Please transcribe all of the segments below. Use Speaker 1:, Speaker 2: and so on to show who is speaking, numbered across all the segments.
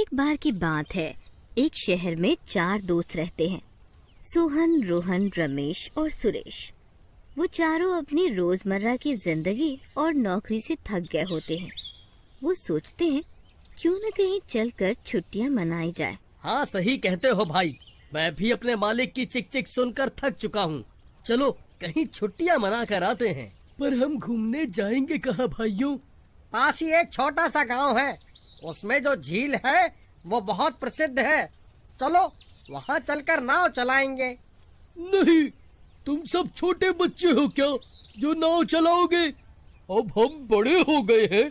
Speaker 1: एक बार की बात है, एक शहर में 4 दोस्त रहते हैं, सोहन, रोहन, रमेश और सुरेश। वो चारों अपनी रोजमर्रा की जिंदगी और नौकरी से थक गए होते हैं। वो सोचते हैं क्यों न कहीं चलकर छुट्टियां मनाई जाए।
Speaker 2: हाँ, सही कहते हो भाई। मैं भी अपने मालिक की चिक चिक सुनकर थक चुका हूँ। चलो कहीं छुट्टियाँ मना कर आते हैं। पर हम घूमने जाएंगे कहाँ भाइयों?
Speaker 3: पास ही एक छोटा सा गांव है, उसमें जो झील है वो बहुत प्रसिद्ध है। चलो वहाँ चलकर नाव चलाएंगे।
Speaker 2: नहीं, तुम सब छोटे बच्चे हो क्या जो नाव चलाओगे? अब हम बड़े हो गए हैं,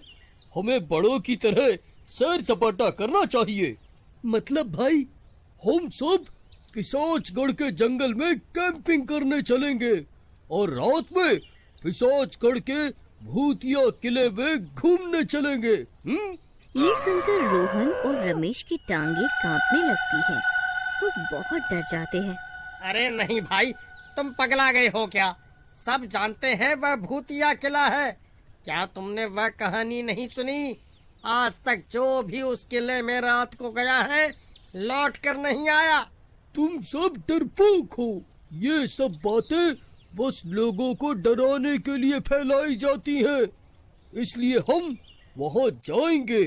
Speaker 2: हमें बड़ों की तरह सैर सपाटा करना चाहिए। मतलब भाई, हम सब पिशाचगढ़ के जंगल में कैंपिंग करने चलेंगे और रात में पिशाचगढ़ के भूतिया किले में घूमने चलेंगे।
Speaker 1: ये सुनकर रोहन और रमेश की टांगे कांपने लगती हैं। वो बहुत डर जाते हैं।
Speaker 3: अरे नहीं भाई, तुम पगला गए हो क्या? सब जानते हैं वह भूतिया किला है। क्या तुमने वह कहानी नहीं सुनी? आज तक जो भी उस किले में रात को गया है लौट कर नहीं आया।
Speaker 2: तुम सब डरपोक हो। ये सब बातें बस लोगों को डराने के लिए फैलाई जाती हैं। इसलिए हम वहाँ जाएंगे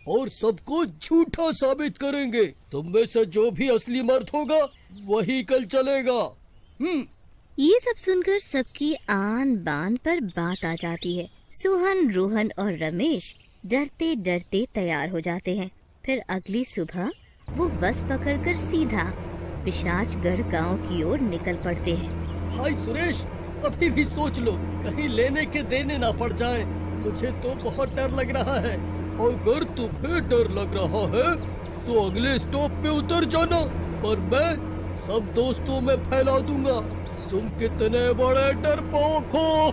Speaker 2: और सबको झूठा साबित करेंगे। तुम में से जो भी असली मर्द होगा वही कल चलेगा।
Speaker 1: ये सब सुनकर सबकी आन बान पर बात आ जाती है। सोहन, रोहन और रमेश डरते डरते तैयार हो जाते हैं। फिर अगली सुबह वो बस पकड़कर सीधा पिशाचगढ़ गांव की ओर निकल पड़ते हैं।
Speaker 2: भाई सुरेश, अभी भी सोच लो, कहीं लेने के देने ना पड़ जाए। मुझे तो बहुत डर लग रहा है। अगर तुम्हें डर लग रहा है तो अगले स्टॉप पे उतर जाना, पर मैं सब दोस्तों में फैला दूंगा तुम कितने बड़े डरपोक हो।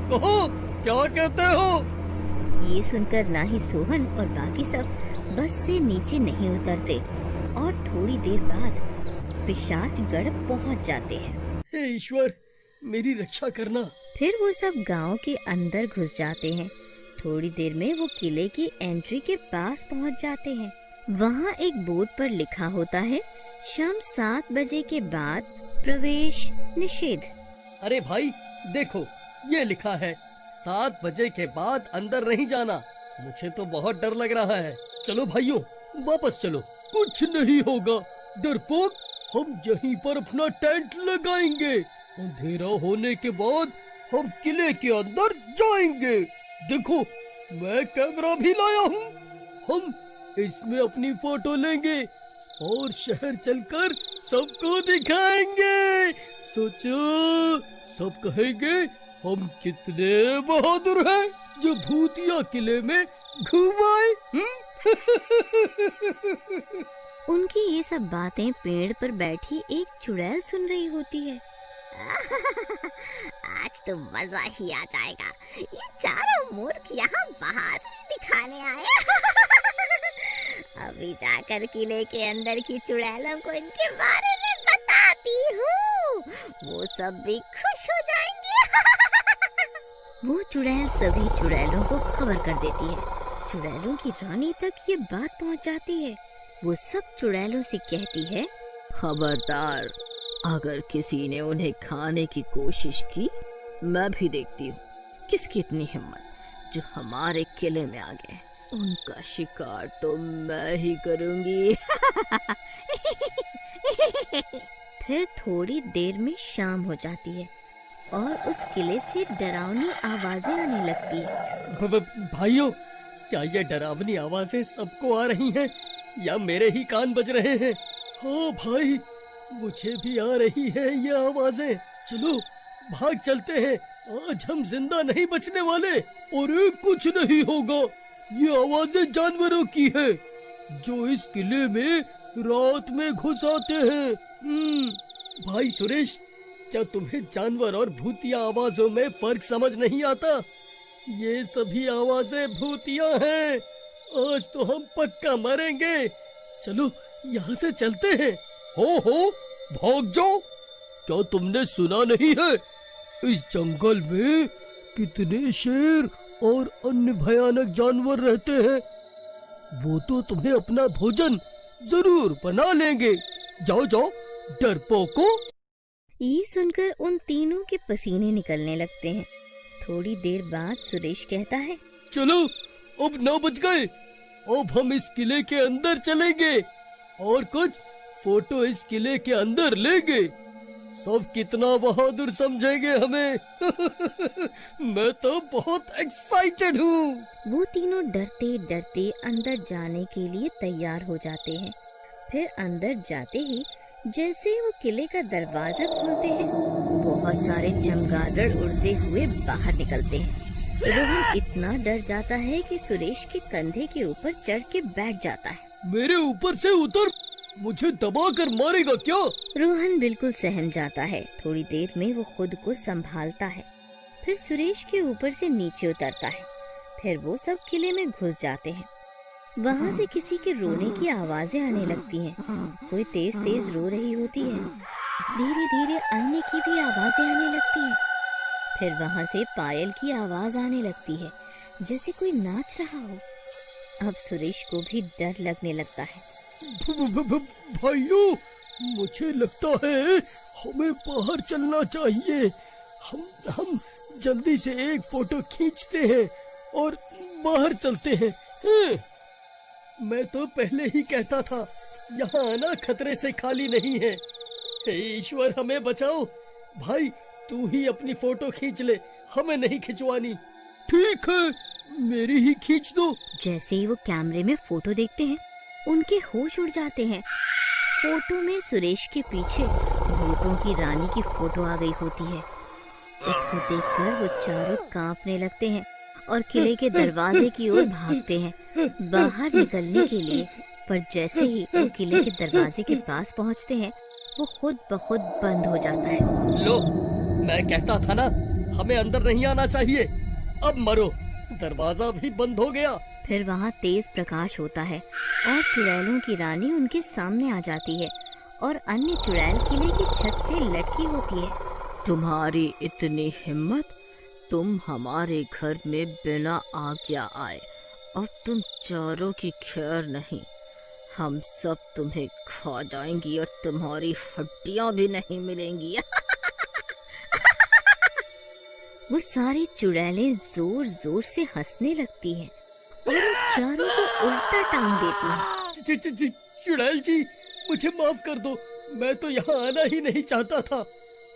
Speaker 2: कहो, क्या कहते हो?
Speaker 1: ये सुनकर ना ही सोहन और बाकी सब बस से नीचे नहीं उतरते और थोड़ी देर बाद पिशाचगढ़ पहुंच जाते हैं।
Speaker 2: हे ईश्वर, मेरी रक्षा करना।
Speaker 1: फिर वो सब गांव के अंदर घुस जाते हैं। थोड़ी देर में वो किले की एंट्री के पास पहुंच जाते हैं। वहाँ एक बोर्ड पर लिखा होता है, शाम 7 बजे के बाद प्रवेश निषेध।
Speaker 2: अरे भाई देखो, ये लिखा है 7 बजे के बाद अंदर नहीं जाना। मुझे तो बहुत डर लग रहा है। चलो भाइयों, वापस चलो, कुछ नहीं होगा। डरपोक, हम यहीं पर अपना टेंट लगाएंगे। अंधेरा होने के बाद हम किले के अंदर जाएंगे। देखो, मैं कैमरा भी लाया हूँ। हम इसमें अपनी फोटो लेंगे और शहर चलकर सबको दिखाएंगे। सोचो, सब कहेंगे हम कितने बहादुर हैं जो भूतिया किले में घूम आए।
Speaker 1: उनकी ये सब बातें पेड़ पर बैठी एक चुड़ैल सुन रही होती है।
Speaker 4: आज तो मजा ही आ जाएगा। ये चारों मूर्ख यहाँ बहादुरी दिखाने आए। अभी जाकर किले के अंदर की चुड़ैलों को इनके बारे में बताती हूँ, वो सब भी खुश हो जाएंगे।
Speaker 1: वो चुड़ैल सभी चुड़ैलों को खबर कर देती है। चुड़ैलों की रानी तक ये बात पहुँच जाती है। वो सब चुड़ैलों से कहती है,
Speaker 5: खबरदार, अगर किसी ने उन्हें खाने की कोशिश की, मैं भी देखती हूँ किसकी इतनी हिम्मत जो हमारे किले में आ गए। उनका शिकार तो मैं ही करूँगी।
Speaker 1: फिर थोड़ी देर में शाम हो जाती है और उस किले से डरावनी आवाजें आने लगती है।
Speaker 2: भाइयों, क्या ये डरावनी आवाजें सबको आ रही हैं या मेरे ही कान बज रहे हैं? हाँ भाई, मुझे भी आ रही है ये आवाजें। चलो भाग चलते हैं, आज हम जिंदा नहीं बचने वाले। और कुछ नहीं होगा, ये आवाजें जानवरों की है जो इस किले में रात में घुस आते हैं। भाई सुरेश, क्या तुम्हें जानवर और भूतिया आवाजों में फर्क समझ नहीं आता? ये सभी आवाजें भूतिया हैं। आज तो हम पक्का मरेंगे। चलो यहाँ से चलते हैं। हो भाग जाओ। क्या तुमने सुना नहीं है, इस जंगल में कितने शेर और अन्य भयानक जानवर रहते हैं? वो तो तुम्हें अपना भोजन जरूर बना लेंगे। जाओ जाओ डरपोको।
Speaker 1: ये सुनकर उन तीनों के पसीने निकलने लगते हैं। थोड़ी देर बाद सुरेश कहता है,
Speaker 2: चलो अब 9 बज गए, अब हम इस किले के अंदर चलेंगे और कुछ फोटो इस किले के अंदर लेंगे। सब कितना बहादुर समझेंगे हमें। मैं तो बहुत एक्साइटेड हूँ।
Speaker 1: वो तीनों डरते डरते अंदर जाने के लिए तैयार हो जाते हैं। फिर अंदर जाते ही जैसे ही वो किले का दरवाजा खोलते हैं, बहुत सारे चमगादड़ उड़ते हुए बाहर निकलते हैं। रोहन इतना डर जाता है कि सुरेश के कंधे के ऊपर चढ़ के बैठ जाता है।
Speaker 2: मेरे ऊपर से उतर, मुझे दबा कर मारेगा क्या?
Speaker 1: रोहन बिल्कुल सहम जाता है। थोड़ी देर में वो खुद को संभालता है, फिर सुरेश के ऊपर से नीचे उतरता है। फिर वो सब किले में घुस जाते हैं। वहाँ से किसी के रोने की आवाजें आने लगती हैं। कोई तेज तेज रो रही होती है। धीरे धीरे अन्य की भी आवाजें आने लगती हैं। फिर वहाँ से पायल की आवाज आने लगती है, जैसे कोई नाच रहा हो। अब सुरेश को भी डर लगने लगता है।
Speaker 2: भाइयों, मुझे लगता है हमें बाहर चलना चाहिए। हम जल्दी से एक फोटो खींचते हैं और बाहर चलते हैं। मैं तो पहले ही कहता था, यहाँ आना खतरे से खाली नहीं है। हे ईश्वर, हमें बचाओ। भाई तू ही अपनी फोटो खींच ले, हमें नहीं खिंचवानी। ठीक है, मेरी ही खींच दो।
Speaker 1: जैसे ही वो कैमरे में फोटो देखते हैं, उनके होश उड़ जाते हैं। फोटो में सुरेश के पीछे भूतों की रानी की फोटो आ गई होती है। उसको देखकर वो चारों कांपने लगते हैं और किले के दरवाजे की ओर भागते हैं बाहर निकलने के लिए। पर जैसे ही वो किले के दरवाजे के पास पहुंचते हैं, वो खुद ब खुद बंद हो जाता है।
Speaker 2: लो, मैं कहता था ना, हमें अंदर नहीं आना चाहिए। अब मरो, दरवाजा भी बंद हो गया।
Speaker 1: फिर वहाँ तेज प्रकाश होता है और चुड़ैलों की रानी उनके सामने आ जाती है और अन्य चुड़ैल किले की छत से लटकी होती है।
Speaker 5: तुम्हारी इतनी हिम्मत, तुम हमारे घर में बिना आज्ञा आए, और तुम चारों की खैर नहीं। हम सब तुम्हें खा जाएंगी और तुम्हारी हड्डियां भी नहीं मिलेंगी।
Speaker 1: वो सारी चुड़ैलें जोर जोर से हंसने लगती हैं और उन चारों को उल्टा टांग देती हैं।
Speaker 2: चुड़ैल जी, मुझे माफ कर दो, मैं तो यहाँ आना ही नहीं चाहता था।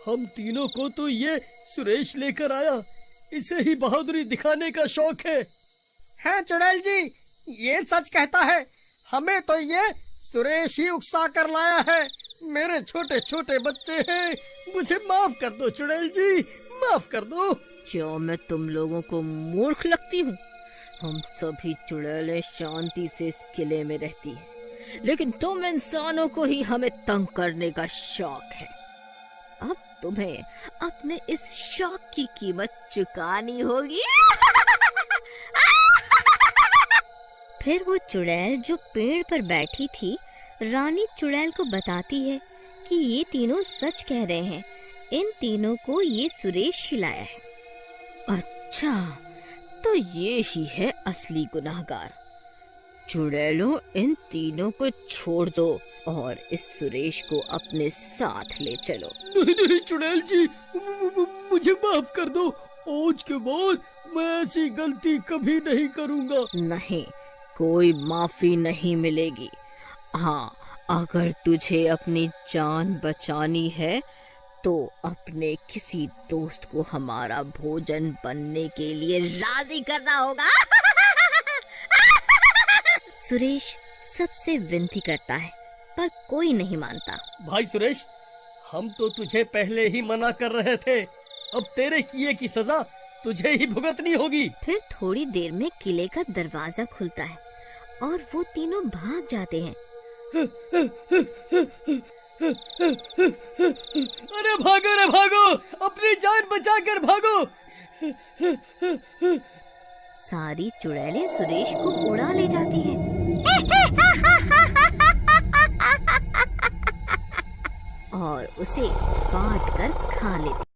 Speaker 2: हम तीनों को तो ये सुरेश लेकर आया, इसे ही बहादुरी दिखाने का शौक है
Speaker 3: चुड़ैल जी, ये सच कहता है। हमें तो ये सुरेश ही उकसा कर लाया है। मेरे छोटे छोटे बच्चे हैं, मुझे माफ कर दो चुड़ैल जी, माफ कर दो।
Speaker 5: क्या मैं तुम लोगों को मूर्ख लगती हूँ? हम सभी चुड़ैलें शांति से इस किले में रहती हैं, लेकिन तुम इंसानों को ही हमें तंग करने का शौक है। अब तुम्हें अपने इस शौक की कीमत चुकानी होगी।
Speaker 1: फिर वो चुड़ैल जो पेड़ पर बैठी थी, रानी चुड़ैल को बताती है कि ये तीनों सच कह रहे हैं। इन तीनों को ये सुरेश खिलाया है।
Speaker 5: अच्छा, तो ये ही है असली गुनाहगार। चुड़ैलों, इन तीनों को छोड़ दो और इस सुरेश को अपने साथ ले चलो।
Speaker 2: नहीं चुड़ैल जी, मुझे माफ कर दो। आज के बाद मैं ऐसी गलती कभी नहीं करूँगा।
Speaker 5: नहीं, कोई माफी नहीं मिलेगी। हाँ, अगर तुझे अपनी जान बचानी है तो अपने किसी दोस्त को हमारा भोजन बनने के लिए राजी करना होगा।
Speaker 1: सुरेश सबसे विनती करता है, पर कोई नहीं मानता।
Speaker 2: भाई सुरेश, हम तो तुझे पहले ही मना कर रहे थे। अब तेरे किए की सजा तुझे ही भुगतनी होगी।
Speaker 1: फिर थोड़ी देर में किले का दरवाजा खुलता है और वो तीनों भाग जाते हैं।
Speaker 2: अरे भागो रे भागो, अपनी जान बचाकर भागो।
Speaker 1: सारी चुड़ैलें सुरेश को उड़ा ले जाती हैं और उसे काट कर खा लेती।